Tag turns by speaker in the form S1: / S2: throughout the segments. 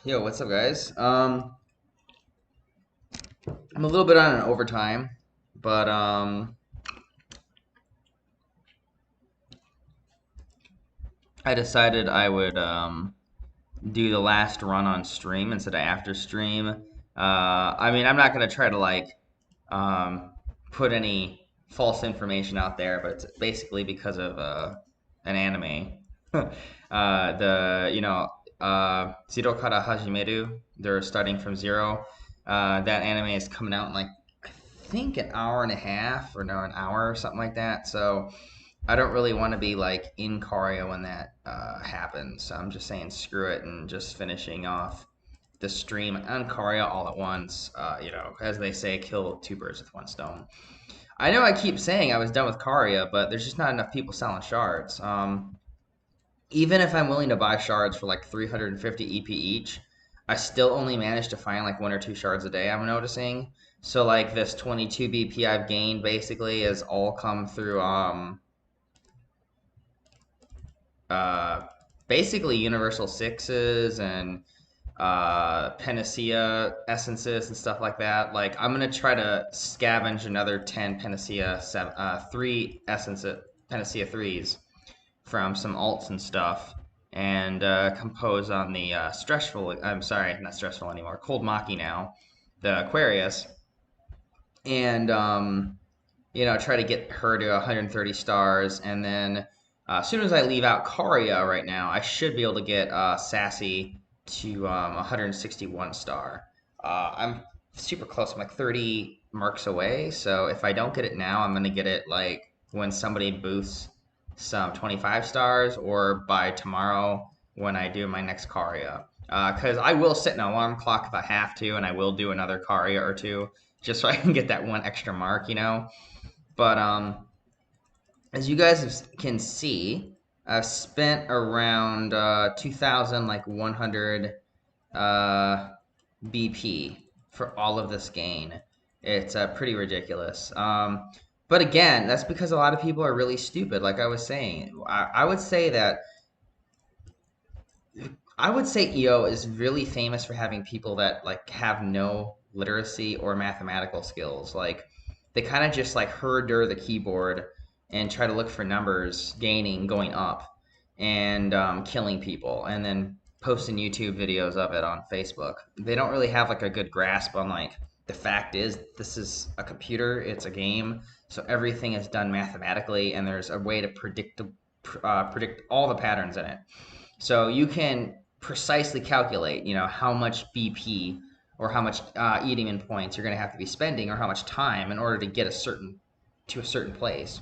S1: Yo, what's up, guys? I'm a little bit on an overtime, but I decided I would do the last run on stream instead of after stream. I mean, I'm not gonna try to um, put any false information out there, but it's basically because of an anime. Zero Kara Hajimeru, they're starting from zero. That anime is coming out in like I think an hour and a half or no, an hour or something like that. So I don't really want to be like in Caria when that happens. So I'm just saying screw it and just finishing off the stream on Caria all at once. As they say, kill two birds with one stone. I know I keep saying I was done with Caria, but there's just not enough people selling shards. Even if I'm willing to buy shards for like 350 EP each, I still only manage to find like one or two shards a day, I'm noticing. So like this 22 BP I've gained basically has all come through uh basically universal sixes and panacea essences and stuff like that. Like I'm gonna try to scavenge another 10 panacea 3 essence panacea threes from some alts and stuff, and compose on the stressful. I'm sorry, not stressful anymore. Cold Maki now, the Aquarius, and try to get her to 130 stars, and then as soon as I leave out Caria right now, I should be able to get Sassy to 161 star. I'm super close. I'm like 30 marks away. So if I don't get it now, I'm gonna get it like when somebody boosts some 25 stars, or by tomorrow when I do my next Caria. Because I will set an alarm clock if I have to, and I will do another Caria or two just so I can get that one extra mark. But as you guys can see, I've spent around 2,000 like 100 BP for all of this gain. It's pretty ridiculous. But again, that's because a lot of people are really stupid. Like I was saying, I would say that EO is really famous for having people that like have no literacy or mathematical skills. Like they kind of just like herder the keyboard and try to look for numbers, gaining, going up, and killing people, and then posting YouTube videos of it on Facebook. They don't really have like a good grasp on like the fact is this is a computer, it's a game, so everything is done mathematically, and there's a way to predict all the patterns in it. So you can precisely calculate, how much BP or how much Eudemon points you're going to have to be spending, or how much time in order to get to a certain place.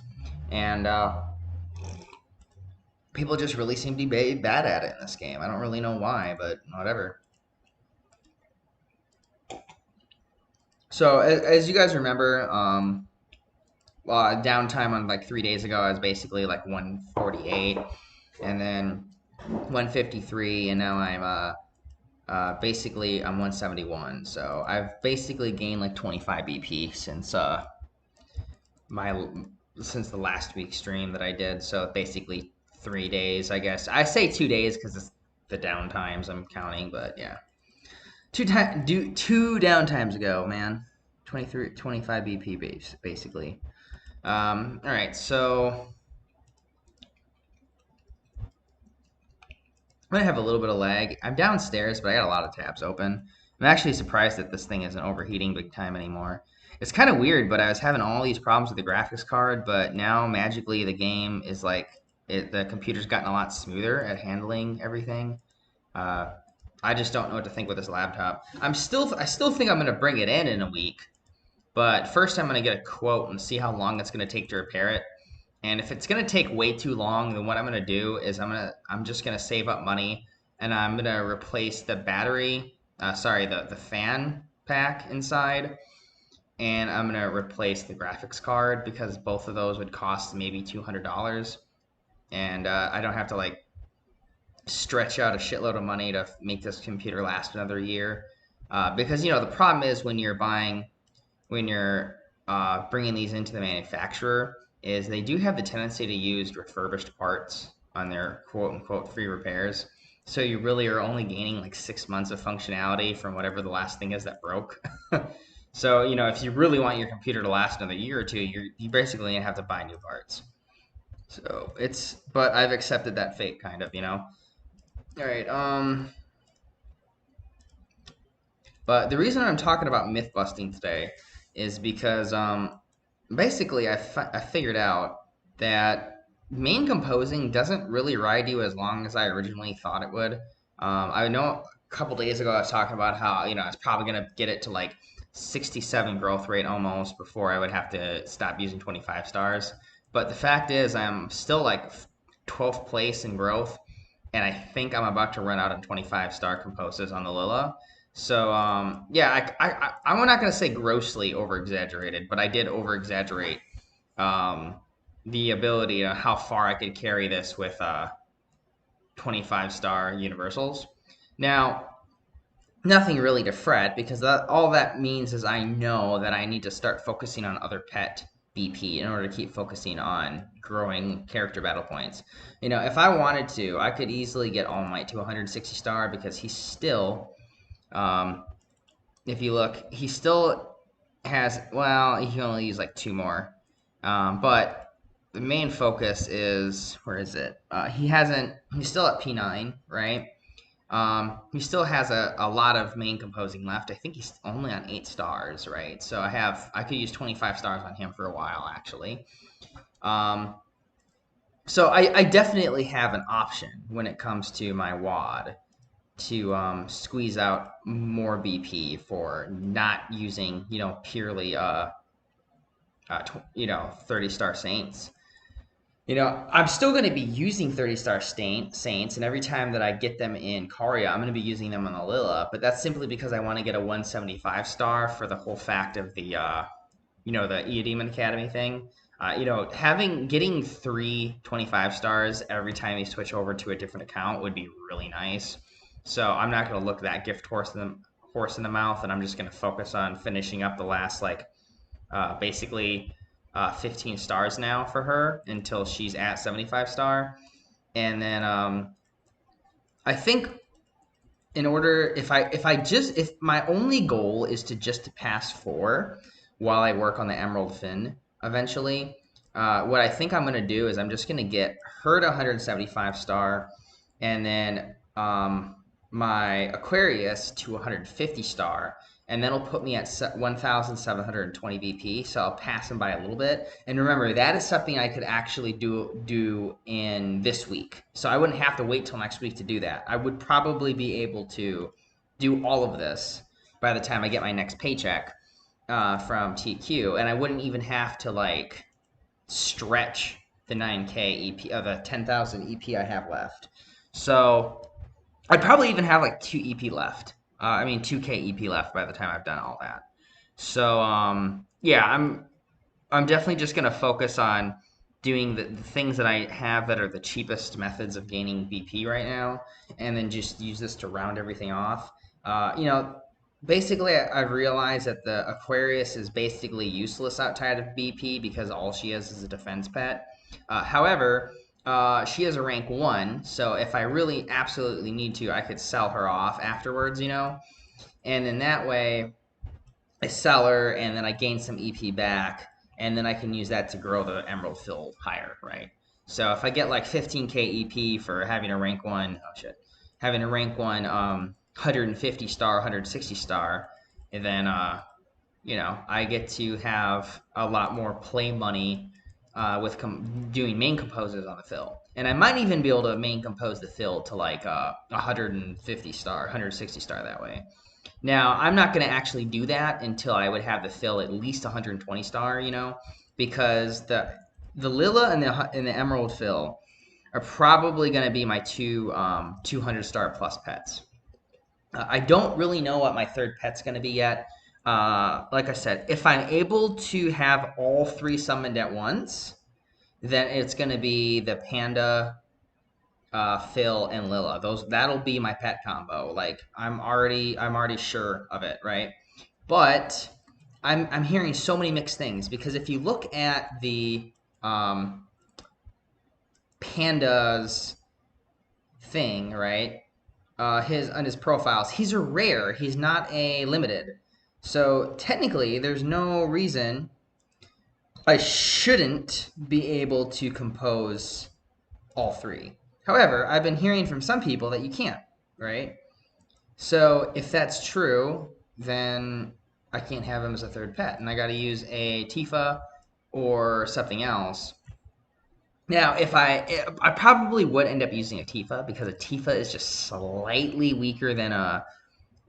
S1: And people just really seem to be bad at it in this game. I don't really know why, but whatever. So as you guys remember, downtime on like 3 days ago, I was basically like 148, and then 153, and now basically I'm 171. So I've basically gained like 25 BP since the last week stream that I did. So basically 3 days, I guess. I say 2 days because it's the downtimes I'm counting, but yeah. Two downtimes ago, man. 25 BP basically. All right, so I'm gonna have a little bit of lag. I'm downstairs, but I got a lot of tabs open. I'm actually surprised that this thing isn't overheating big time anymore. It's kind of weird, but I was having all these problems with the graphics card, but now magically the game is like the computer's gotten a lot smoother at handling everything. I just don't know what to think with this laptop. I still think I'm gonna bring it in a week, but first I'm gonna get a quote and see how long it's gonna take to repair it. And if it's gonna take way too long, then what I'm gonna do is I'm just gonna save up money, and I'm gonna replace the battery, the fan pack inside, and I'm gonna replace the graphics card because both of those would cost maybe $200, and I don't have to like stretch out a shitload of money to make this computer last another year. Because the problem is when you're bringing these into the manufacturer, is they do have the tendency to use refurbished parts on their quote-unquote free repairs. So you really are only gaining like 6 months of functionality from whatever the last thing is that broke. So, you know, if you really want your computer to last another year or two, you basically gonna have to buy new parts. So it's, but I've accepted that fate, kind of, you know. All right. But the reason I'm talking about myth busting today is because basically I figured out that main composing doesn't really ride you as long as I originally thought it would. I know a couple days ago I was talking about how, you know, I was probably gonna get it to like 67 growth rate almost before I would have to stop using 25 stars. But the fact is I'm still like 12th place in growth, and I think I'm about to run out of 25-star composes on the Lila. So yeah, I'm not gonna say grossly over exaggerated, but I did over exaggerate um, the ability of how far I could carry this with 25-star universals. Now, nothing really to fret, because all that means is I know that I need to start focusing on other pet BP in order to keep focusing on growing character battle points. You know, if I wanted to, I could easily get All Might to 160 star, because he's still, if you look, he still has, well, he can only use like 2 more. But the main focus is, where is it? He's still at P9, right? He still has a lot of main composing left. I think he's only on 8 stars, right? So I could use 25 stars on him for a while, actually. So I definitely have an option when it comes to my WAD to squeeze out more BP for not using, you know, purely 30-star Saints. You know, I'm still going to be using 30-star Saints, and every time that I get them in Caria, I'm going to be using them on the Lila, but that's simply because I want to get a 175-star for the whole fact of the, the Eudemon Academy thing. Getting 3 25 stars every time you switch over to a different account would be really nice. So I'm not going to look that gift horse in the mouth, and I'm just going to focus on finishing up the last, like, basically 15 stars now for her until she's at 75 star. And then I think if my only goal is to just pass 4 while I work on the Emerald Fin eventually, what I think I'm going to do is I'm just going to get her to 175 star, and then my Aquarius to 150 star, and that'll put me at 1,720 BP, so I'll pass him by a little bit. And remember, that is something I could actually do in this week, so I wouldn't have to wait till next week to do that. I would probably be able to do all of this by the time I get my next paycheck from TQ, and I wouldn't even have to, like, stretch the 9K EP, the 10,000 EP I have left. So I'd probably even have like 2 EP left. 2K EP left by the time I've done all that. So yeah, I'm definitely just gonna focus on doing the things that I have that are the cheapest methods of gaining BP right now, and then just use this to round everything off. Basically, I've realized that the Aquarius is basically useless outside of BP because all she is a defense pet. However, she has a rank 1, so if I really absolutely need to, I could sell her off afterwards, you know? And then that way, I sell her, and then I gain some EP back, and then I can use that to grow the Emerald Fill higher, right? So if I get like 15K EP for having a rank 1, having a rank 1 150 star, 160 star, and then I get to have a lot more play money with doing main composes on the fill. And I might even be able to main compose the fill to like 150 star, 160 star that way. Now, I'm not going to actually do that until I would have the fill at least 120 star, you know, because the Lila and the Emerald fill are probably going to be my two 200 star plus pets. I don't really know what my third pet's going to be yet. Like I said, if I'm able to have all 3 summoned at once, then it's going to be the Panda, Phil, and Lila. That'll be my pet combo. Like I'm already sure of it, right? But I'm hearing so many mixed things, because if you look at the Panda's thing, right? on his profiles. He's a rare. He's not a limited. So technically, there's no reason I shouldn't be able to compose all three. However, I've been hearing from some people that you can't, right? So if that's true, then I can't have him as a third pet, and I got to use a Tifa or something else. Now, if I probably would end up using a Tifa because a Tifa is just slightly weaker than a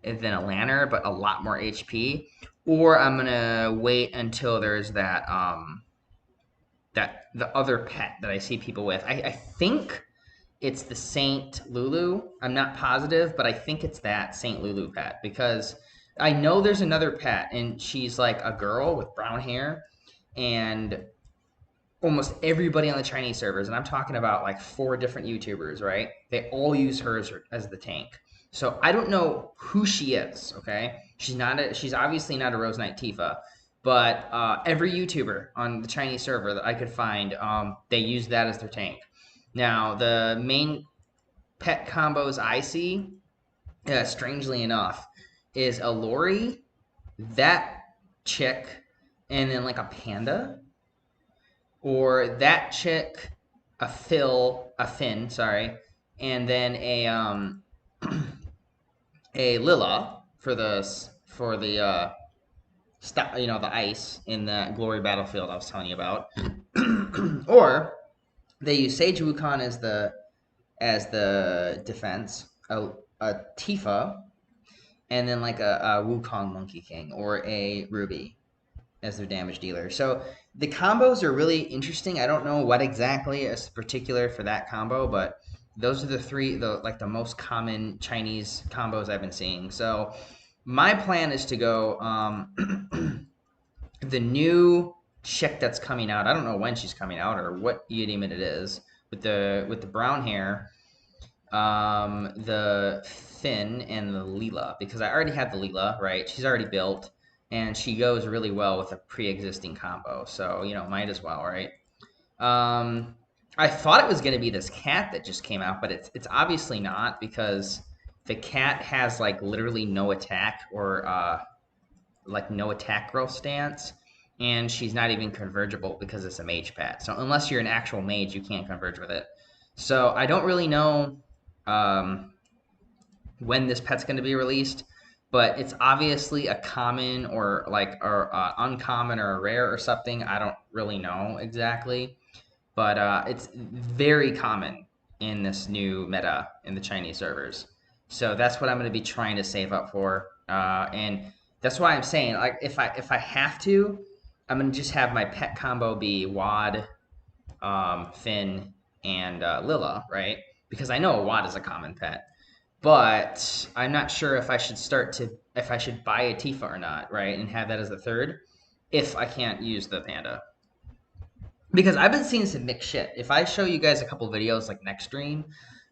S1: Lanner, but a lot more HP. Or I'm gonna wait until there's that the other pet that I see people with. I think it's the Saint Lulu. I'm not positive, but I think it's that Saint Lulu pet because I know there's another pet and she's like a girl with brown hair and almost everybody on the Chinese servers, and I'm talking about like 4 different YouTubers, right? They all use hers as the tank. So I don't know who she is, okay? She's obviously not a Rose Knight Tifa, but every YouTuber on the Chinese server that I could find, they use that as their tank. Now, the main pet combos I see, strangely enough, is a Lori, that chick, and then like a panda, or that chick, a Finn, sorry, and then a a Lilla for the the ice in that glory battlefield I was telling you about, or they use Sage Wukong as the defense, a Tifa, and then like a Wukong Monkey King or a Ruby as their damage dealer. So the combos are really interesting. I don't know what exactly is particular for that combo, but those are the 3 the most common Chinese combos I've been seeing. So my plan is to go the new chick that's coming out. I don't know when she's coming out or what Eudemon it is with the brown hair, the Finn and the Leela, because I already had the Leela, right? She's already built and she goes really well with a pre-existing combo, so might as well, right? I thought it was going to be this cat that just came out, but it's obviously not, because the cat has like literally no attack or like no attack growth stance, and she's not even convergible because it's a mage pet. So unless you're an actual mage, you can't converge with it. So I don't really know when this pet's going to be released, but it's obviously a common or uncommon or a rare or something. I don't really know exactly, but it's very common in this new meta in the Chinese servers. So that's what I'm going to be trying to save up for, and that's why I'm saying, like, if I have to, I'm going to just have my pet combo be Wad, Finn, and Lilla, right? Because I know a Wad is a common pet. But I'm not sure if I should buy a Tifa or not, right? And have that as a third if I can't use the panda. Because I've been seeing some mixed shit. If I show you guys a couple videos like next stream,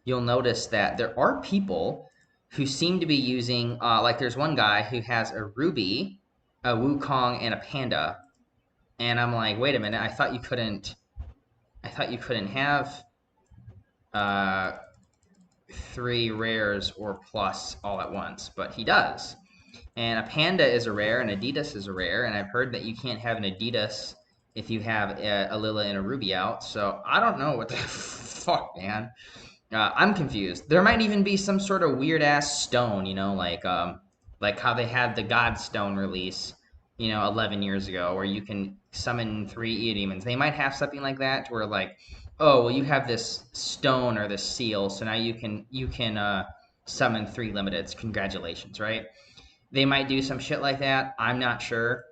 S1: you'll notice that there are people who seem to be using, like there's one guy who has a Ruby, a Wukong, and a panda. And I'm like, wait a minute, I thought you couldn't have 3 rares or plus all at once, but he does. And a panda is a rare, and Adidas is a rare, and I've heard that you can't have an Adidas if you have a Lilla and a Ruby out. So I don't know what the fuck, man. I'm confused. There might even be some sort of weird ass stone, like how they had the God Stone release, 11 years ago, where you can summon 3 Eudemons. They might have something like that, where like, oh, well, you have this stone or this seal, so now you can summon 3 limiteds. Congratulations, right? They might do some shit like that. I'm not sure.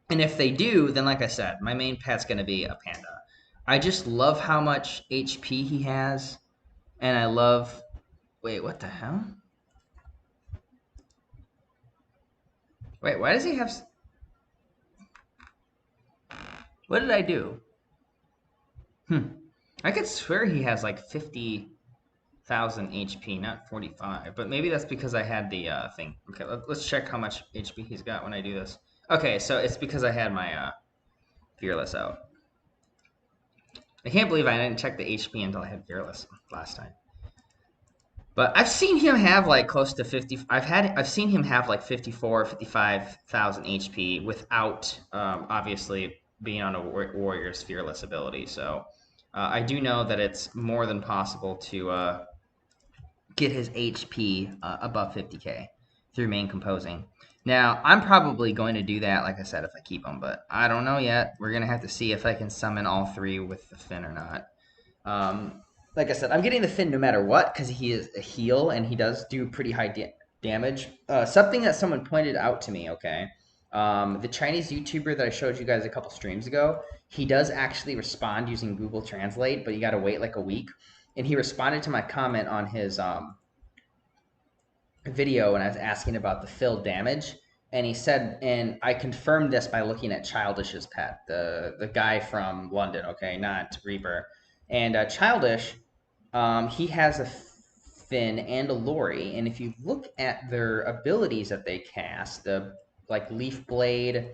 S1: And if they do, then like I said, my main pet's going to be a panda. I just love how much HP he has. And I love... Wait, what the hell? Wait, why does he have... What did I do? I could swear he has like 50,000 HP, not 45. But maybe that's because I had the thing. Okay, let's check how much HP he's got when I do this. Okay, so it's because I had my Fearless out. I can't believe I didn't check the HP until I had Fearless last time. But I've seen him have like close to 50. I've seen him have like 54, 55,000 HP without obviously being on a warrior's fearless ability. So I do know that it's more than possible to get his HP above 50k through main composing. Now, I'm probably going to do that, like I said, if I keep him, but I don't know yet. We're going to have to see if I can summon all three with the Finn or not. Like I said, I'm getting the Finn no matter what because he is a heal and he does do pretty high damage. Something that someone pointed out to me, okay? The Chinese YouTuber that I showed you guys a couple streams ago, he does actually respond using Google Translate, but you got to wait like a week. And he responded to my comment on his video when I was asking about the filled damage. And he said, and I confirmed this by looking at Childish's pet, the guy from London, okay, not Reaper. And Childish, he has a Finn and a Lori, and if you look at their abilities that they cast, the like Leaf Blade,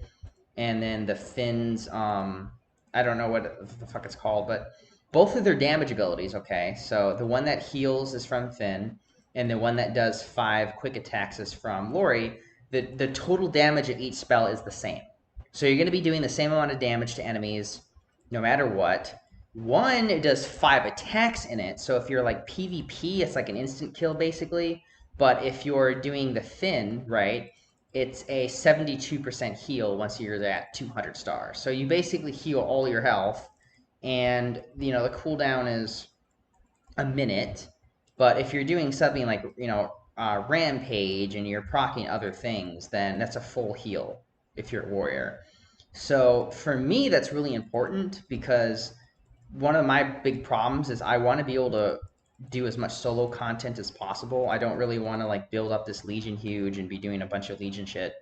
S1: and then the Finn's, I don't know what the fuck it's called, but both of their damage abilities, okay? So the one that heals is from Finn, and the one that does 5 quick attacks is from Lori. The total damage of each spell is the same. So you're going to be doing the same amount of damage to enemies no matter what. One, it does 5 attacks in it, so if you're like PvP, it's like an instant kill basically. But if you're doing the Finn, right, it's a 72% heal once you're at 200 stars. So you basically heal all your health, and you know the cooldown is a minute. But if you're doing something like Rampage and you're proccing other things, then that's a full heal if you're a warrior. So for me, that's really important because one of my big problems is I want to be able to do as much solo content as possible. I don't really want to like build up this Legion huge and be doing a bunch of Legion shit.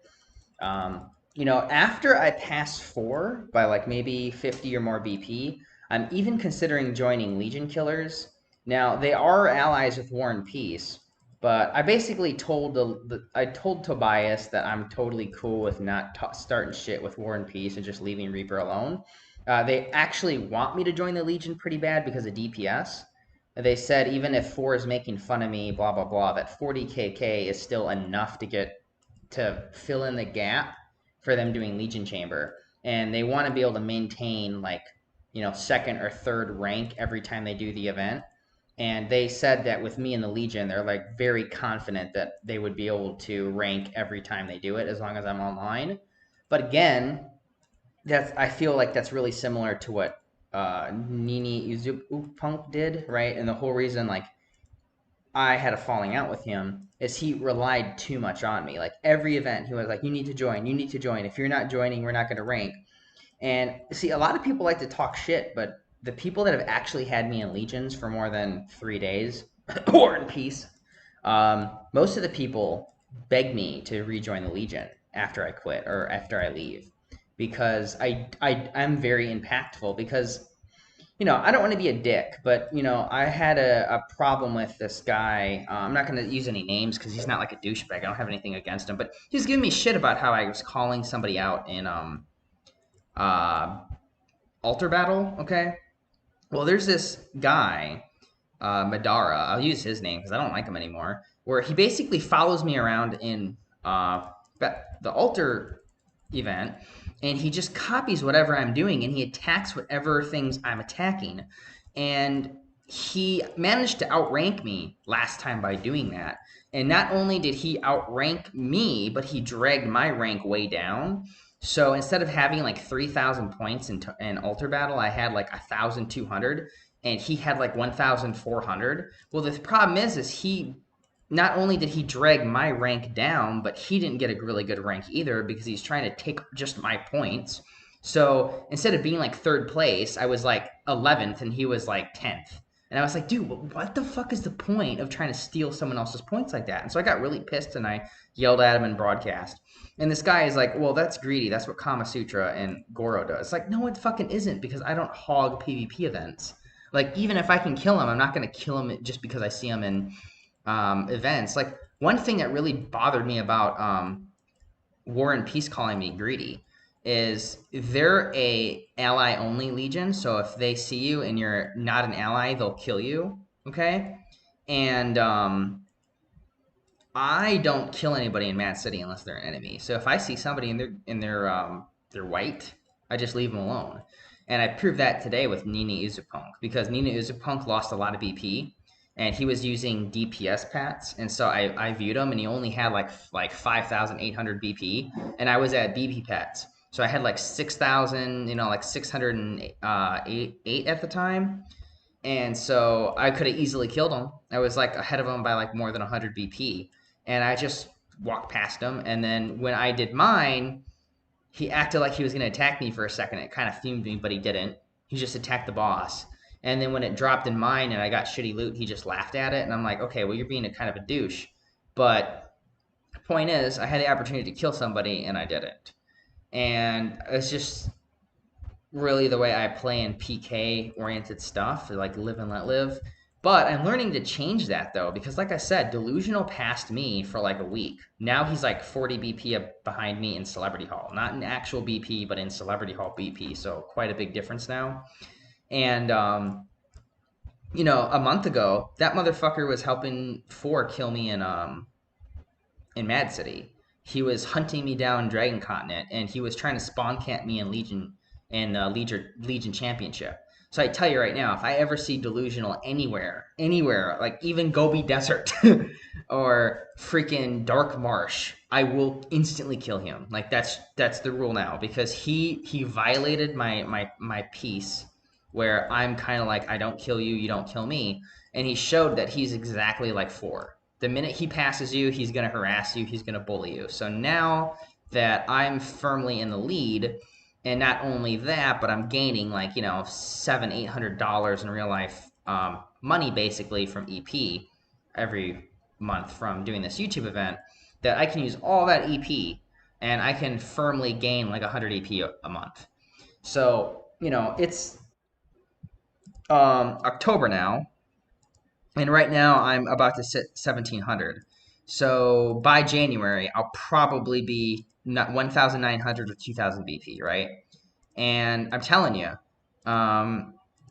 S1: After I pass 4 by like maybe 50 or more BP, I'm even considering joining Legion Killers. Now they are allies with War and Peace, but I basically told I told Tobias that I'm totally cool with not starting shit with War and Peace and just leaving Reaper alone. They actually want me to join the Legion pretty bad because of DPS. They said even if 4 is making fun of me, blah blah blah, that 40 KK is still enough to fill in the gap for them doing Legion Chamber, and they want to be able to maintain like second or third rank every time they do the event. And they said that with me in the Legion, they're like very confident that they would be able to rank every time they do it as long as I'm online. But again, I feel like that's really similar to what Nini Uzupunk did, right? And the whole reason like I had a falling out with him is he relied too much on me. Like every event, he was like, "You need to join. You need to join. If you're not joining, we're not going to rank." And see, a lot of people like to talk shit, but the people that have actually had me in Legions for more than 3 days, or in Peace, most of the people beg me to rejoin the Legion after I quit or after I leave, because I'm very impactful. Because I don't want to be a dick, but I had a problem with this guy. I'm not going to use any names because he's not like a douchebag. I don't have anything against him, but he was giving me shit about how I was calling somebody out in altar battle. Okay, well, there's this guy, Madara. I'll use his name because I don't like him anymore. Where he basically follows me around in the altar event, and he just copies whatever I'm doing, and he attacks whatever things I'm attacking. And he managed to outrank me last time by doing that. And not only did he outrank me, but he dragged my rank way down. So instead of having like 3,000 points in altar battle, I had like 1,200, and he had like 1,400. Well, the problem is he not only did he drag my rank down, but he didn't get a really good rank either because he's trying to take just my points. So instead of being like 3rd place, I was like 11th and he was like 10th. And I was like, dude, what the fuck is the point of trying to steal someone else's points like that? And so I got really pissed and I yelled at him in broadcast. And this guy is like, well, that's greedy. That's what Kama Sutra and Goro does. It's like, no, it fucking isn't, because I don't hog PvP events. Like, even if I can kill him, I'm not going to kill him just because I see him in events. Like, one thing that really bothered me about War and Peace calling me greedy is they're a ally only Legion. So if they see you and you're not an ally, they'll kill you. Okay. And I don't kill anybody in Mad City unless they're an enemy. So if I see somebody in their white, I just leave them alone. And I proved that today with Nina Uzupunk because Nina Uzupunk lost a lot of BP, and he was using DPS pats, and so I viewed him, and he only had like 5,800 BP, and I was at BP pats, so I had like 6,000, like 608 at the time, and so I could have easily killed him. I was like ahead of him by like more than 100 BP. And I just walked past him. And then when I did mine, he acted like he was going to attack me for a second. It kind of fumed me, but he didn't. He just attacked the boss. And then when it dropped in mine and I got shitty loot, he just laughed at it. And I'm like, okay, well, you're being a kind of a douche. But the point is, I had the opportunity to kill somebody and I didn't. And it's just really the way I play in PK oriented stuff, like live and let live. But I'm learning to change that though, because like I said, Delusional passed me for like a week. Now he's like 40 BP behind me in Celebrity Hall. Not in actual BP, but in Celebrity Hall BP. So quite a big difference now. And, a month ago, that motherfucker was helping 4 kill me in Mad City. He was hunting me down in Dragon Continent, and he was trying to spawn camp me in Legion Championship. So I tell you right now, if I ever see Delusional anywhere, like even Gobi Desert or freaking Dark Marsh, I will instantly kill him. Like that's the rule now, because he violated my peace, where I'm kind of like, I don't kill you, you don't kill me, and he showed that he's exactly like 4. The minute he passes you, he's going to harass you, he's going to bully you. So now that I'm firmly in the lead, and not only that, but I'm gaining like, $700-800 in real life money basically from EP every month from doing this YouTube event, that I can use all that EP and I can firmly gain like 100 EP a month. So, it's October now, and right now I'm about to sit 1,700. So by January, I'll probably be not 1,900 or 2,000 BP, right? And I'm telling you,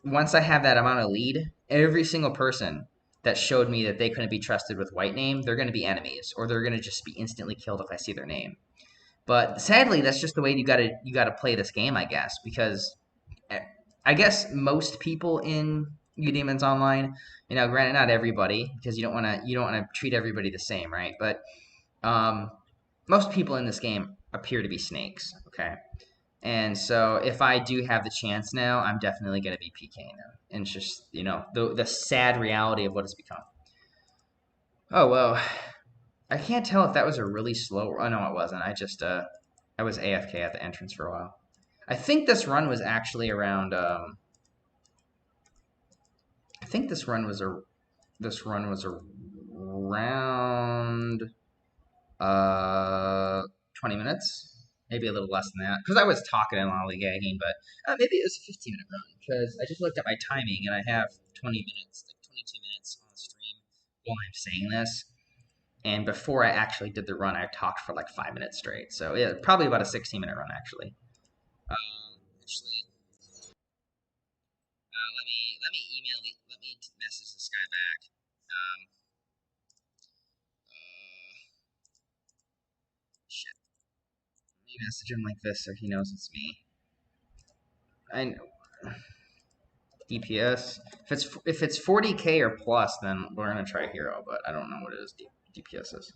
S1: once I have that amount of lead, every single person that showed me that they couldn't be trusted with white name, they're going to be enemies, or they're going to just be instantly killed if I see their name. But sadly, that's just the way you gotta play this game, I guess, because I guess most people in Eudemons Online, granted not everybody, because you don't wanna treat everybody the same, right? But most people in this game appear to be snakes, okay? And so if I do have the chance now, I'm definitely gonna be PKing them. And it's just, the sad reality of what it's become. Oh well, I can't tell if that was a really slow. Oh no, it wasn't. I was AFK at the entrance for a while. I think this run was actually around. I think this run was around 20 minutes, maybe a little less than that, because I was talking and lollygagging. But maybe it was a 15-minute run, because I just looked at my timing and I have 20 minutes, like 22 minutes on the stream while I'm saying this. And before I actually did the run, I talked for like 5 minutes straight. So yeah, probably about a 16-minute run actually. Actually, let me message this guy back. Shit. Let me message him like this so he knows it's me. I know. DPS. If it's 40k or plus, then we're gonna try hero, but I don't know what his DPS is.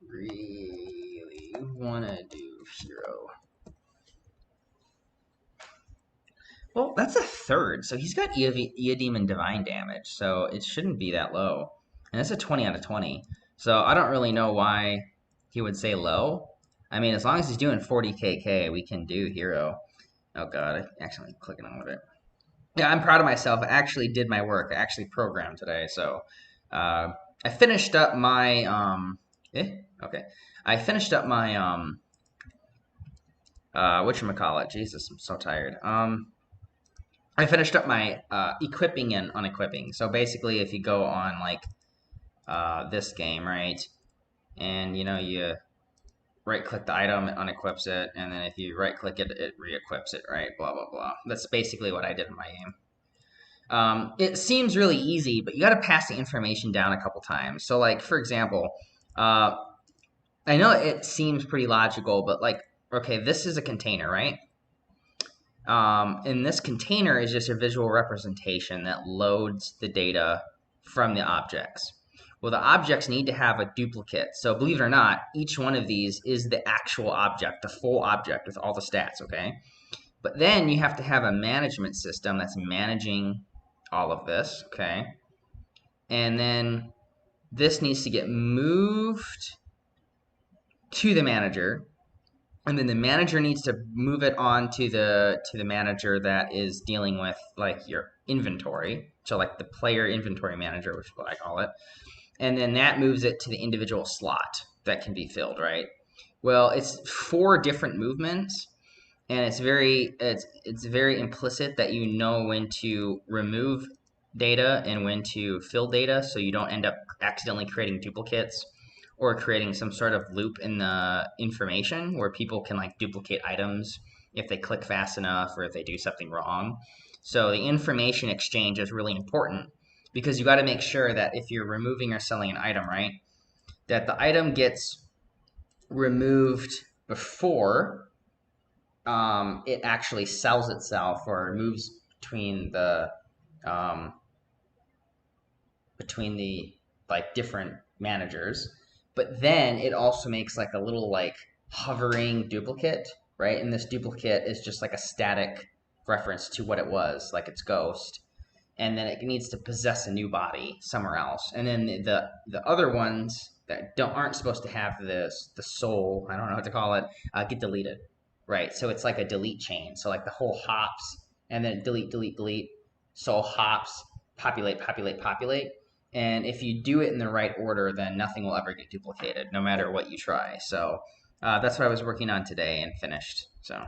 S1: Really wanna do hero. Well, that's a third, so he's got Eudemon Divine damage, so it shouldn't be that low. And that's a 20 out of 20. So I don't really know why he would say low. I mean, as long as he's doing 40 KK, we can do hero. Oh god, I accidentally clicking on it. Yeah, I'm proud of myself. I actually did my work. I actually programmed today, so I finished up my Okay. I finished up my whatchamacallit. Jesus, I'm so tired. I finished up my equipping and unequipping. So basically, if you go on like this game, right, and you right-click the item, it unequips it, and then if you right-click it, it re-equips it, right? Blah blah blah. That's basically what I did in my game. It seems really easy, but you got to pass the information down a couple times. So, like for example, I know it seems pretty logical, but like, okay, this is a container, right? And this container is just a visual representation that loads the data from the objects. Well, the objects need to have a duplicate. So believe it or not, each one of these is the actual object, the full object with all the stats, okay? But then you have to have a management system that's managing all of this, okay? And then this needs to get moved to the manager, and then the manager needs to move it on to the manager that is dealing with like your inventory, so like the player inventory manager, which is what I call it, and then that moves it to the individual slot that can be filled, right? Well, it's 4 different movements, and it's very implicit that you know when to remove data and when to fill data, so you don't end up accidentally creating duplicates or creating some sort of loop in the information where people can like duplicate items if they click fast enough or if they do something wrong. So the information exchange is really important because you got to make sure that if you're removing or selling an item, right, that the item gets removed before it actually sells itself or moves between the like different managers. But then it also makes like a little like hovering duplicate, right? And this duplicate is just like a static reference to what it was, like its ghost. And then it needs to possess a new body somewhere else. And then the other ones that aren't supposed to have the soul, I don't know what to call it, get deleted, right? So it's like a delete chain. So like the whole hops and then delete, delete, delete. Soul hops, populate, populate, populate. And if you do it in the right order, then nothing will ever get duplicated, no matter what you try. So that's what I was working on today and finished. So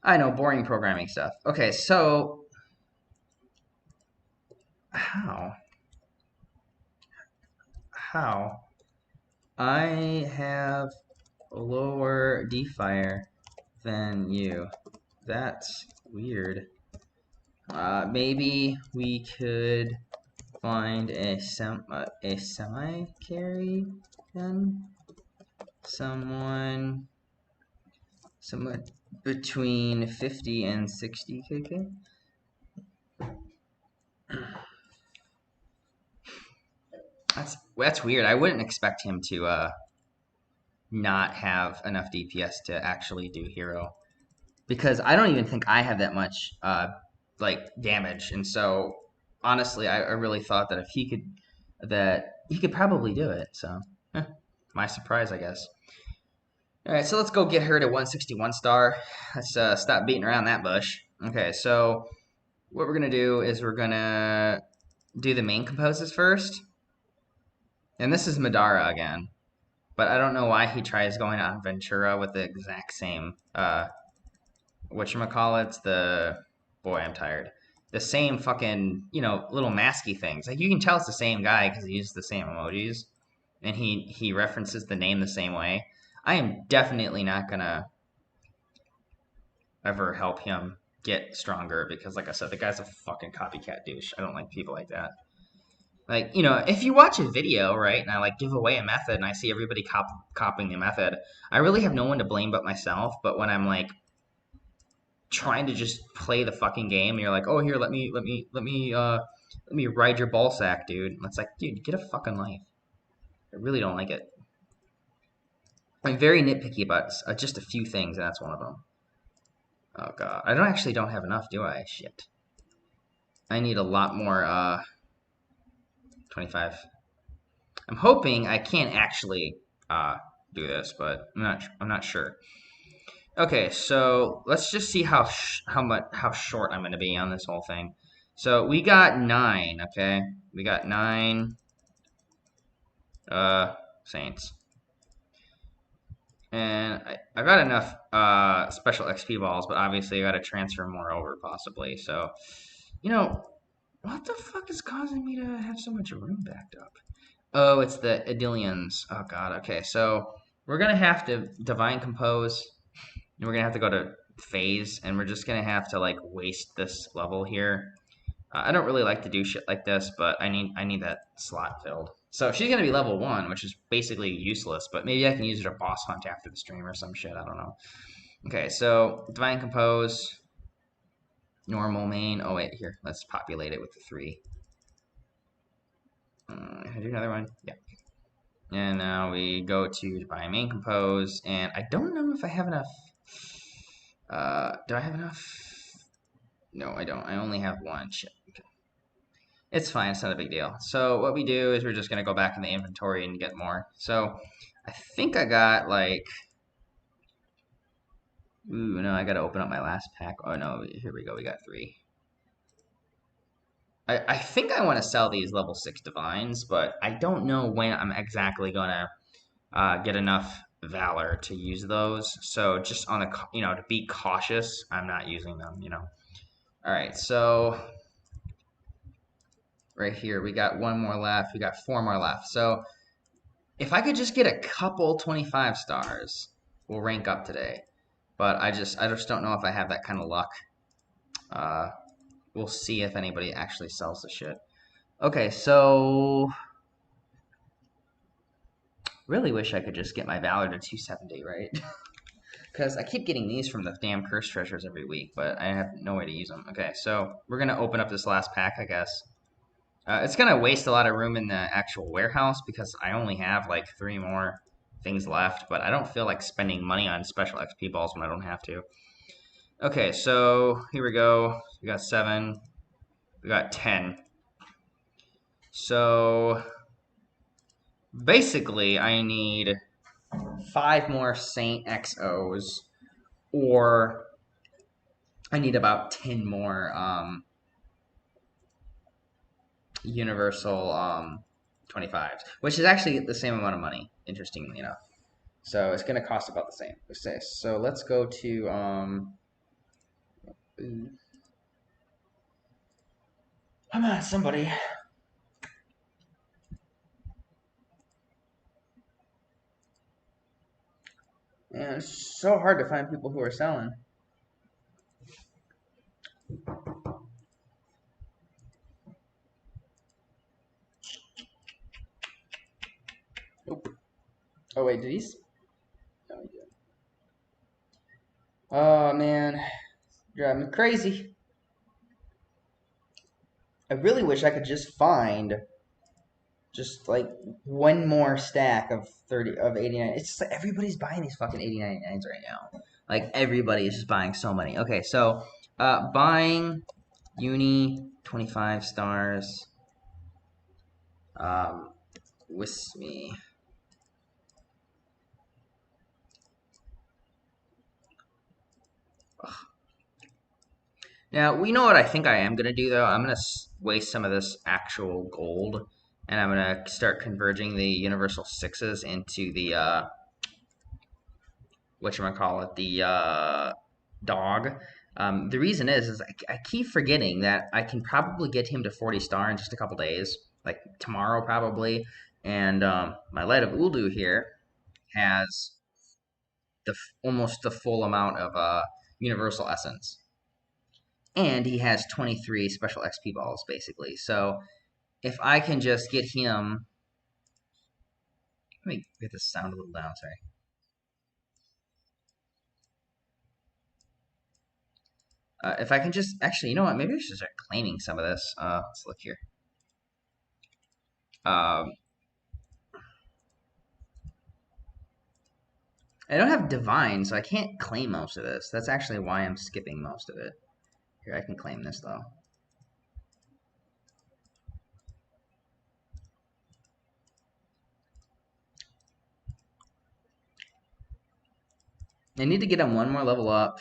S1: I know, boring programming stuff. Okay, so how I have lower defire than you? That's weird. Maybe we could find a semi carry then, someone between 50 and 60 kk. That's weird. I wouldn't expect him to not have enough DPS to actually do hero, because I don't even think I have that much like damage, and so honestly, I really thought that if he could probably do it. So, my surprise, I guess. All right, so let's go get her to 161 star. Let's stop beating around that bush. Okay, so what we're gonna do is we're gonna do the main composes first, and this is Madara again. But I don't know why he tries going on Ventura with the exact same whatchamacallits, boy, I'm tired. The same fucking, little masky things. Like you can tell it's the same guy because he uses the same emojis and he references the name the same way. I am definitely not gonna ever help him get stronger because like I said, the guy's a fucking copycat douche. I don't like people like that. Like, if you watch a video, right, and I like give away a method and I see everybody copying the method, I really have no one to blame but myself. But when I'm like trying to just play the fucking game and you're like, oh, here, let me ride your ball sack, dude. And it's like, dude, get a fucking life. I really don't like it. I'm very nitpicky about just a few things, and that's one of them. Oh god, I don't have enough, do I? Shit. I need a lot more 25. I'm hoping I can actually do this, but I'm not sure. Okay, so let's just see how short I'm going to be on this whole thing. So we got 9, okay? We got 9 saints. And I got enough special XP balls, but obviously I got to transfer more over possibly. So, you know, what the fuck is causing me to have so much room backed up? Oh, it's the Eudemons. Oh god. Okay, so we're gonna have to divine compose, and we're gonna have to go to phase, and we're just gonna have to like waste this level here. I don't really like to do shit like this, but I need that slot filled. So she's gonna be level 1, which is basically useless. But maybe I can use her to boss hunt after the stream or some shit. I don't know. Okay, so divine compose, normal main. Oh wait, here, let's populate it with the 3. Can I do another one? Yeah. And now we go to divine main compose, and I don't know if I have enough. Do I have enough? No, I don't. I only have 1. Shit. Okay. It's fine. It's not a big deal. So what we do is we're just gonna go back in the inventory and get more. So I think I got like. Ooh, no, I gotta open up my last pack. Oh no, here we go. We got 3. I think I want to sell these level 6 divines, but I don't know when I'm exactly gonna get enough valor to use those. So just on the to be cautious, I'm not using them. All right, so right here we got 1 more left. We got 4 more left. So if I could just get a couple 25 stars, we'll rank up today. But I just don't know if I have that kind of luck. We'll see if anybody actually sells the shit. Okay, so really wish I could just get my valor to 270, right? Because I keep getting these from the damn curse treasures every week, but I have no way to use them. Okay, so we're gonna open up this last pack, I guess. It's gonna waste a lot of room in the actual warehouse because I only have like 3 more things left, but I don't feel like spending money on special XP balls when I don't have to. Okay, so here we go. We got 7. We got 10. So basically, I need 5 more Saint XOs, or I need about 10 more Universal 25s, which is actually the same amount of money, interestingly enough. So it's going to cost about the same. So let's go to come on, somebody. Man, it's so hard to find people who are selling. Nope. Oh wait, did he? No, he didn't. Oh man, driving me crazy. I really wish I could just find just like 1 more stack of 89. It's just like everybody's buying these fucking 89.9s right now. Like everybody is just buying so many. Okay, so buying uni 25 stars. With me. Ugh. Now, we know what I think I am going to do, though. I'm going to waste some of this actual gold, and I'm going to start converging the Universal 6s into the, whatchamacallit, the dog. The reason is I keep forgetting that I can probably get him to 40 star in just a couple days, like tomorrow probably. And my Light of Uldu here has almost the full amount of Universal Essence. And he has 23 special XP balls, basically. So if I can just get him... Let me get the sound a little down, sorry. If I can just... Actually, you know what? Maybe I should start claiming some of this. Let's look here. I don't have Divine, so I can't claim most of this. That's actually why I'm skipping most of it. Here, I can claim this, though. I need to get him 1 more level up,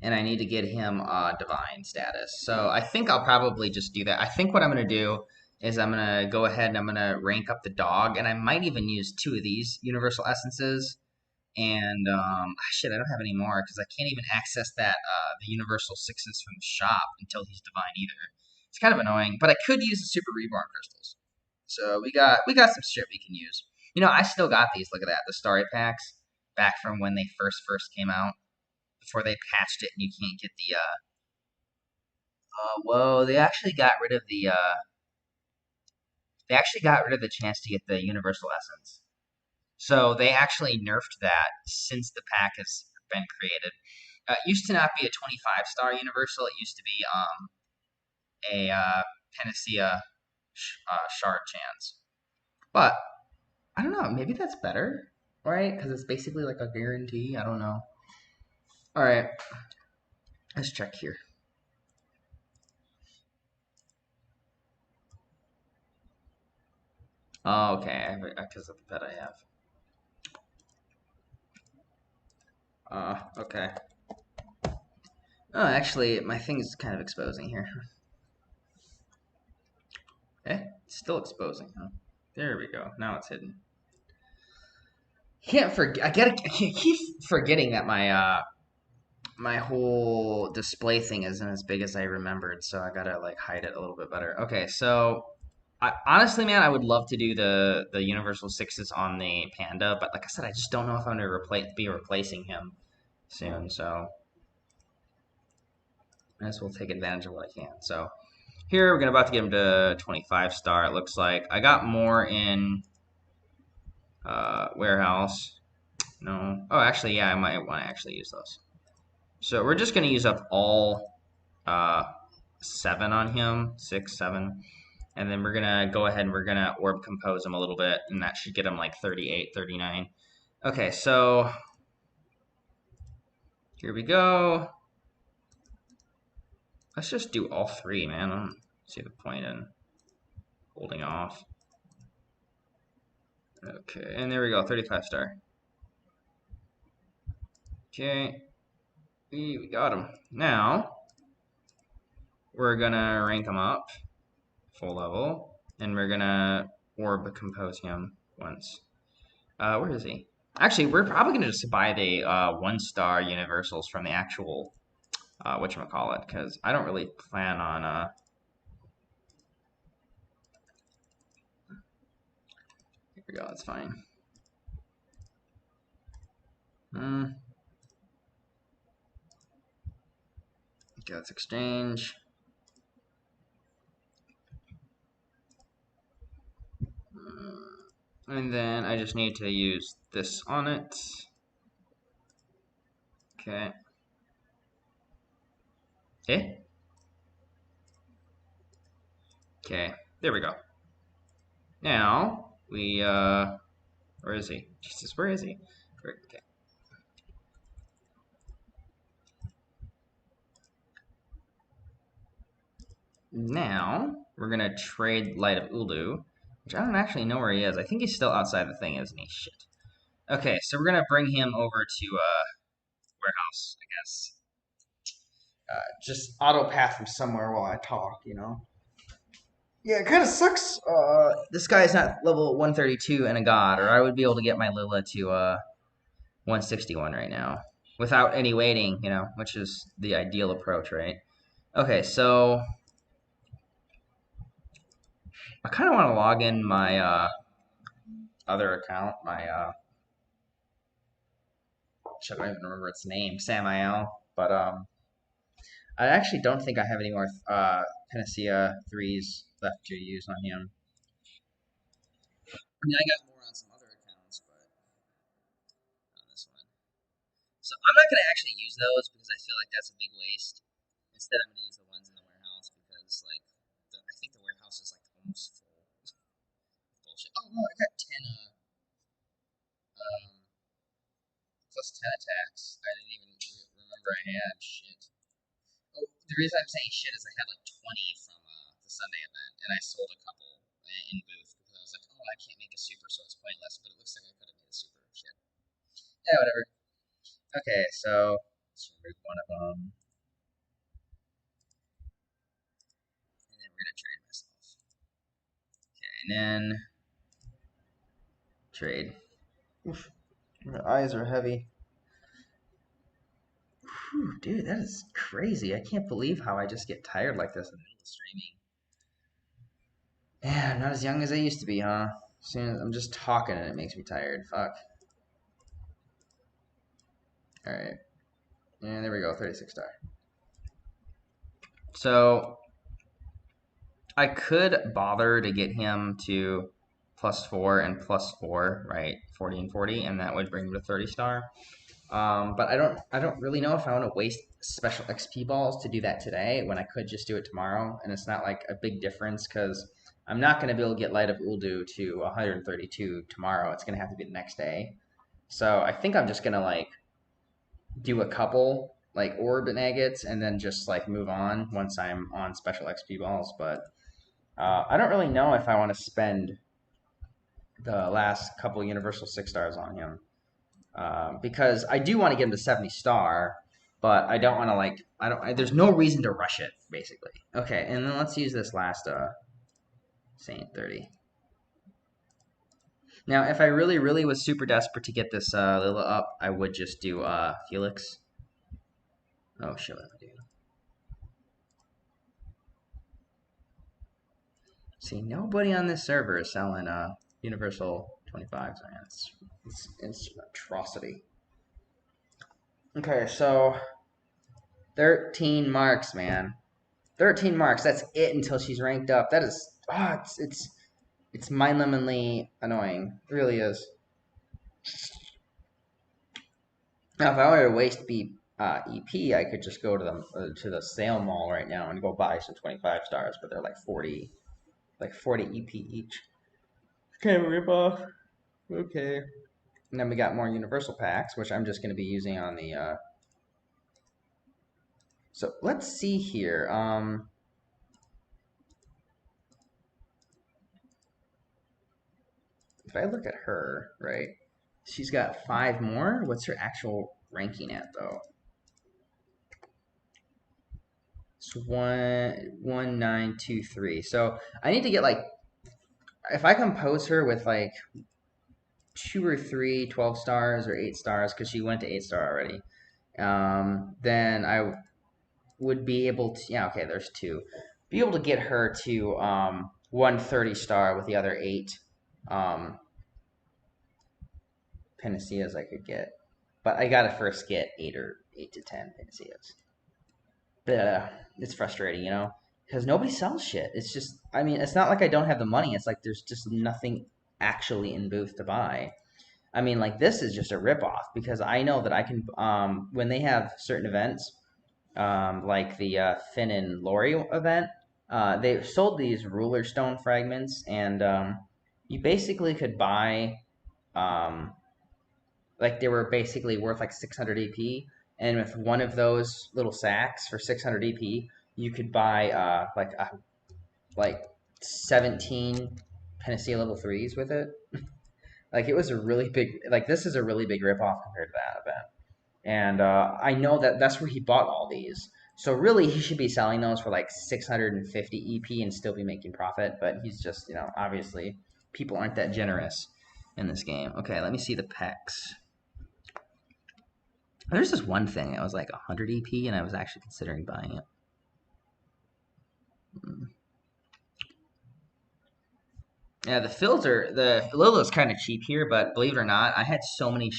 S1: and I need to get him Divine status. So I think I'll probably just do that. I think what I'm going to do is I'm going to go ahead and I'm going to rank up the dog, and I might even use 2 of these Universal Essences And shit, I don't have any more because I can't even access that the Universal Sixes from the shop until he's divine either. It's kind of annoying, but I could use the Super Reborn crystals. So we got some shit we can use. You know, I still got these. Look at that, the Starry packs back from when they first came out before they patched it, and you can't get the. Whoa, they actually got rid of the. They actually got rid of the chance to get the Universal Essence. So they actually nerfed that since the pack has been created. It used to not be a 25-star Universal. It used to be a Panacea shard chance. But I don't know. Maybe that's better, right? Because it's basically like a guarantee. I don't know. All right, let's check here. Oh, okay. Because of the pet I have. Okay. Oh, actually, my thing is kind of exposing here. It's still exposing, huh? There we go. Now it's hidden. Can't forget. I keep forgetting that my whole display thing isn't as big as I remembered, so I gotta like hide it a little bit better. Okay, so honestly, man, I would love to do the Universal Sixes on the Panda, but like I said, I just don't know if I'm gonna be replacing him soon. So I guess we'll take advantage of what I can. So here we're about to get him to 25-star. It looks like I got more in warehouse. No. Oh, actually, yeah, I might want to actually use those. So we're just going to use up all 7 on him, 6, 7. And then we're going to go ahead and we're going to orb compose him a little bit, and that should get him like 38, 39. Okay, so here we go. Let's just do all 3, man. I don't see the point in holding off. Okay, and there we go, 35-star. Okay, we got him. Now, we're gonna rank him up, full level, and we're gonna orb compose him once. Where is he? Actually, we're probably gonna just buy the 1-star universals from the actual whatchamacallit, because I don't really plan on here we go, that's fine. Okay, let's exchange. And then I just need to use this on it. Okay. Okay, there we go. Now, where is he? Jesus, where is he? Okay. Now, we're gonna trade Light of Ulu, which I don't actually know where he is. I think he's still outside the thing, isn't he? Shit. Okay, so we're gonna bring him over to, warehouse, I guess. Just auto path him somewhere while I talk, you know? Yeah, it kind of sucks. This guy's not level 132 and a god, or I would be able to get my Lila to 161 right now without any waiting, you know, which is the ideal approach, right? Okay, so I kind of want to log in my other account, my I don't even remember its name, Samael, but I actually don't think I have any more Panacea 3s left to use on him. I mean, I got more on some other accounts, but on this one. So I'm not gonna actually use those because I feel like that's a big waste. Instead, I'm gonna use the ones in the warehouse because, like, I think the warehouse is like almost full. Bullshit. Oh no, I got 10 um plus 10 attacks. I didn't even remember I had shit. Oh, the reason I'm saying shit is I had like 20 from the Sunday event, and I sold a couple in booth because I was like, oh, I can't make a super, so it's pointless. But it looks like I could have made a super. Shit. Yeah, whatever. Okay, so let's remove one of them, and then we're gonna trade myself. Okay, and then trade. Oof. My eyes are heavy. Whew, dude, that is crazy. I can't believe how I just get tired like this in the middle of streaming. Yeah, I'm not as young as I used to be, huh? Soon I'm just talking and it makes me tired. Fuck. Alright. And there we go, 36 star. So I could bother to get him to +4 and +4, right? 40 and 40, and that would bring him to 30 star. But I don't really know if I want to waste special XP balls to do that today when I could just do it tomorrow, and it's not like a big difference because I'm not going to be able to get Light of Uldu to 132 tomorrow. It's going to have to be the next day. So I think I'm just going to like do a couple like orb agates and then just like move on once I'm on special XP balls. But I don't really know if I want to spend the last couple Universal 6 stars on him. Because I do want to get him to 70 star, but I don't want to like there's no reason to rush it basically. Okay, and then let's use this last Saint 30. Now, if I really was super desperate to get this Lila up, I would just do Felix. Oh shit, what am I doing? See, nobody on this server is selling Universal 25s, man. It's an atrocity. Okay, so 13 marks, man. 13 marks. That's it until she's ranked up. That is, it's mind-numbingly annoying. It really is. Now, if I wanted to waste EP, I could just go to the sale mall right now and go buy some 25 stars, but they're like 40 EP each. Okay, rip off. Okay. And then we got more universal packs, which I'm just going to be using on the. So let's see here. If I look at her, right, she's got 5 more. What's her actual ranking at though? It's 11923. So I need to get like, if I compose her with like 2 or 3 12 stars or 8 stars, because she went to 8 star already, then I would be able to, yeah, okay, there's 2. Be able to get her to 130 star with the other 8 Panaceas I could get. But I gotta first get 8 to 10 Panaceas. It's frustrating, because nobody sells shit. It's just, I mean, it's not like I don't have the money. It's like there's just nothing actually in booth to buy. I mean, like this is just a ripoff because I know that I can, when they have certain events, like the Finn and Lori event, they sold these ruler stone fragments, and you basically could buy, um, like they were basically worth like 600 EP, and with one of those little sacks for 600 EP, you could buy like 17 Panacea level 3s with it. Like it was a really big, like this is a really big ripoff compared to that event. And I know that that's where he bought all these. So really, he should be selling those for like 650 EP and still be making profit. But he's just, obviously people aren't that generous in this game. Okay, let me see the packs. There's this one thing that was like 100 EP, and I was actually considering buying it. Yeah, the Lila's kind of cheap here, but believe it or not, I had so many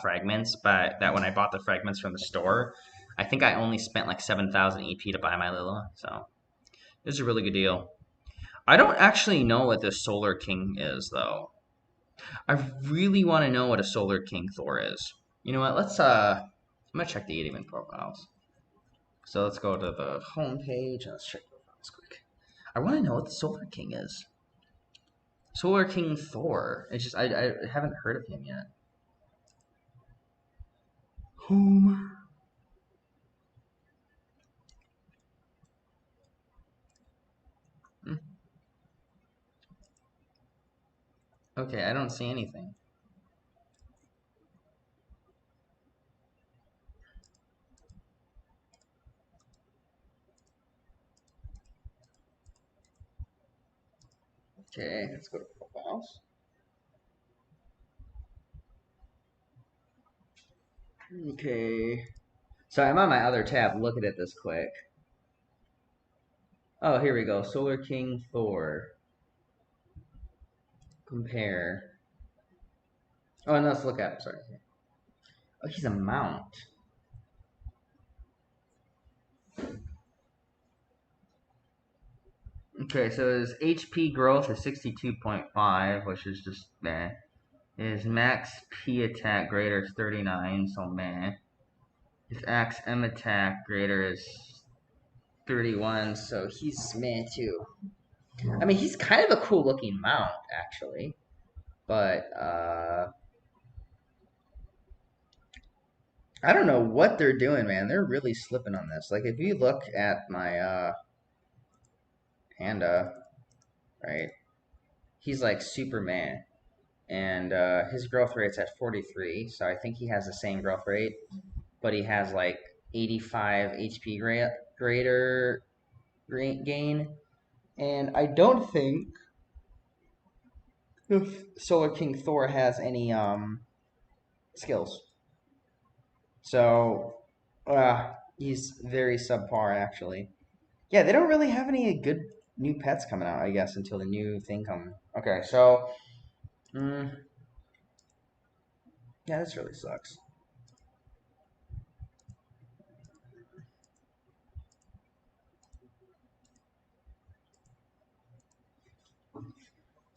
S1: fragments, but that when I bought the fragments from the store, I think I only spent like 7,000 EP to buy my Lila. So it was a really good deal. I don't actually know what the Solar King is though. I really want to know what a Solar King Thor is. You know what? I'm gonna check the Eudemons profiles. So let's go to the home page and let's check the profiles quick. I want to know what the Solar King is. Solar King Thor. It's just I haven't heard of him yet. Home. Hmm. Okay, I don't see anything. Okay, let's go to profiles. Okay. So I'm on my other tab looking at this quick. Oh, here we go. Solar King Thor. Compare. Oh, and let's look at him. Sorry. Oh, he's a mount. Okay, so his HP growth is 62.5, which is just meh. His max P attack greater is 39, so meh. His Axe M attack greater is 31, so he's meh too. I mean, he's kind of a cool looking mount, actually. But, I don't know what they're doing, man. They're really slipping on this. Like, if you look at my, Panda, right? He's like Superman. And his growth rate's at 43, so I think he has the same growth rate, but he has like 85 HP greater gain. And I don't think Solar King Thor has any skills. So he's very subpar actually. Yeah, they don't really have any good new pets coming out, I guess, until the new thing comes. Okay, so mm, yeah, this really sucks.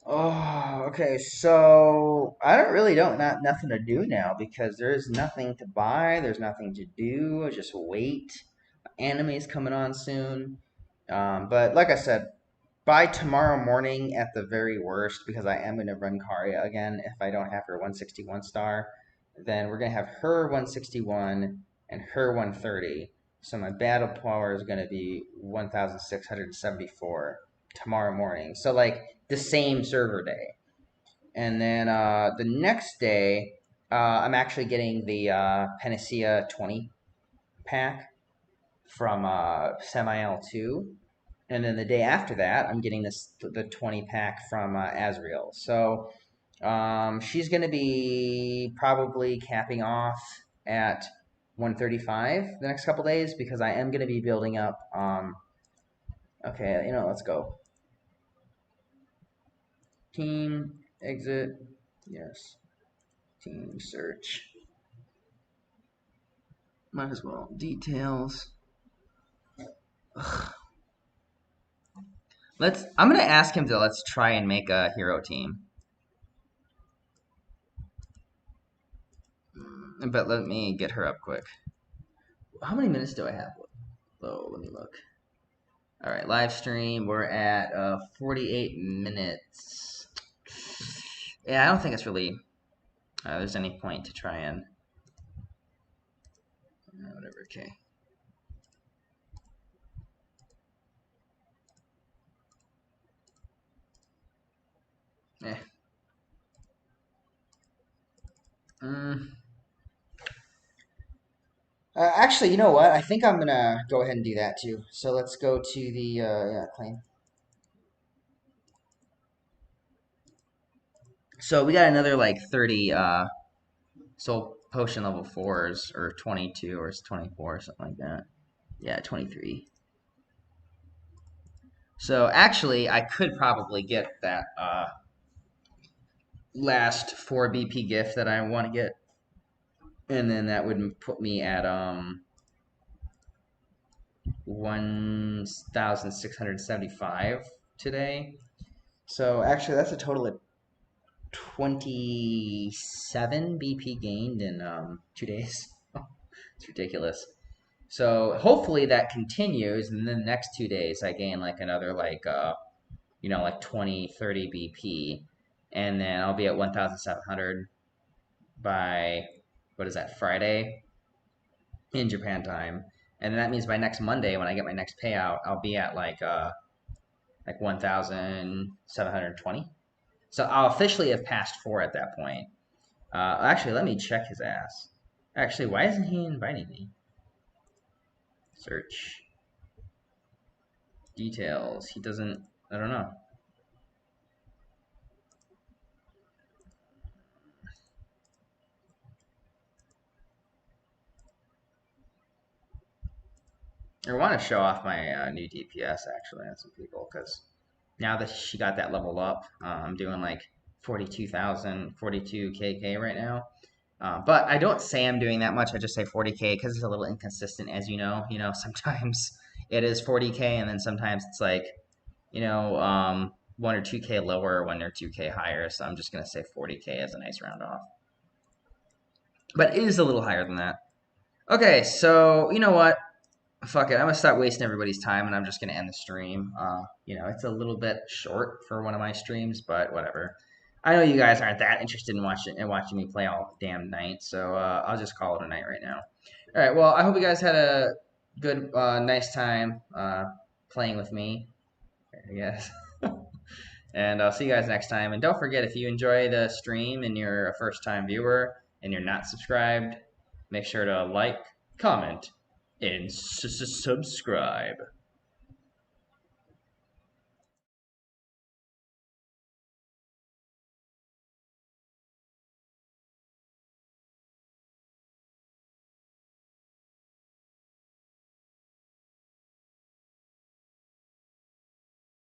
S1: Oh, okay. So I don't not nothing to do now because there's nothing to buy. There's nothing to do. Just wait. Anime's coming on soon. But like I said, by tomorrow morning at the very worst, because I am going to run Caria again. If I don't have her 161 star, then we're going to have her 161 and her 130. So my battle power is going to be 1,674 tomorrow morning. So like the same server day. And then the next day, I'm actually getting the Panacea 20 pack from Semi L2. And then the day after that, I'm getting the 20 pack from Azrael. So she's going to be probably capping off at 135 the next couple days because I am going to be building up. Okay, let's go. Team exit. Yes. Team search. Might as well. Details. Ugh. I'm gonna ask him to let's try and make a hero team. But let me get her up quick. How many minutes do I have? Oh, let me look. All right, live stream. We're at 48 minutes. Yeah, I don't think it's really there's any point to try and whatever. Okay. Eh. Mm. Actually, you know what? I think I'm gonna go ahead and do that too. So let's go to the claim. So we got another like 30 soul potion level 4s or 22 or 24 or something like that. Yeah, 23. So actually, I could probably get that last 4 BP gift that I want to get, and then that would put me at 1,675 today. So actually, that's a total of 27 BP gained in 2 days. It's ridiculous. So hopefully that continues, and then the next 2 days I gain like another like 20, 30 BP, and then I'll be at 1,700 by what is that, Friday in Japan time, and that means by next Monday when I get my next payout, I'll be at like 1,720. So I'll officially have passed 4 at that point. Actually, let me check his ass. Actually, why isn't he inviting me? Search details. He doesn't. I don't know. I want to show off my new DPS actually on some people because now that she got that level up, I'm doing like 42,000, 42 KK right now. But I don't say I'm doing that much. I just say 40K because it's a little inconsistent, as you know. You know, sometimes it is 40K, and then sometimes it's like, 1 or 2K lower when they're 2K higher. So I'm just gonna say 40K as a nice round off. But it is a little higher than that. Okay, so you know what? Fuck it. I'm gonna stop wasting everybody's time, and I'm just gonna end the stream. It's a little bit short for one of my streams, but whatever. I know you guys aren't that interested in watching me play all damn night, so I'll just call it a night right now. All right. Well, I hope you guys had a good, nice time playing with me. I guess. And I'll see you guys next time. And don't forget, if you enjoy the stream and you're a first-time viewer and you're not subscribed, make sure to like, comment, and subscribe.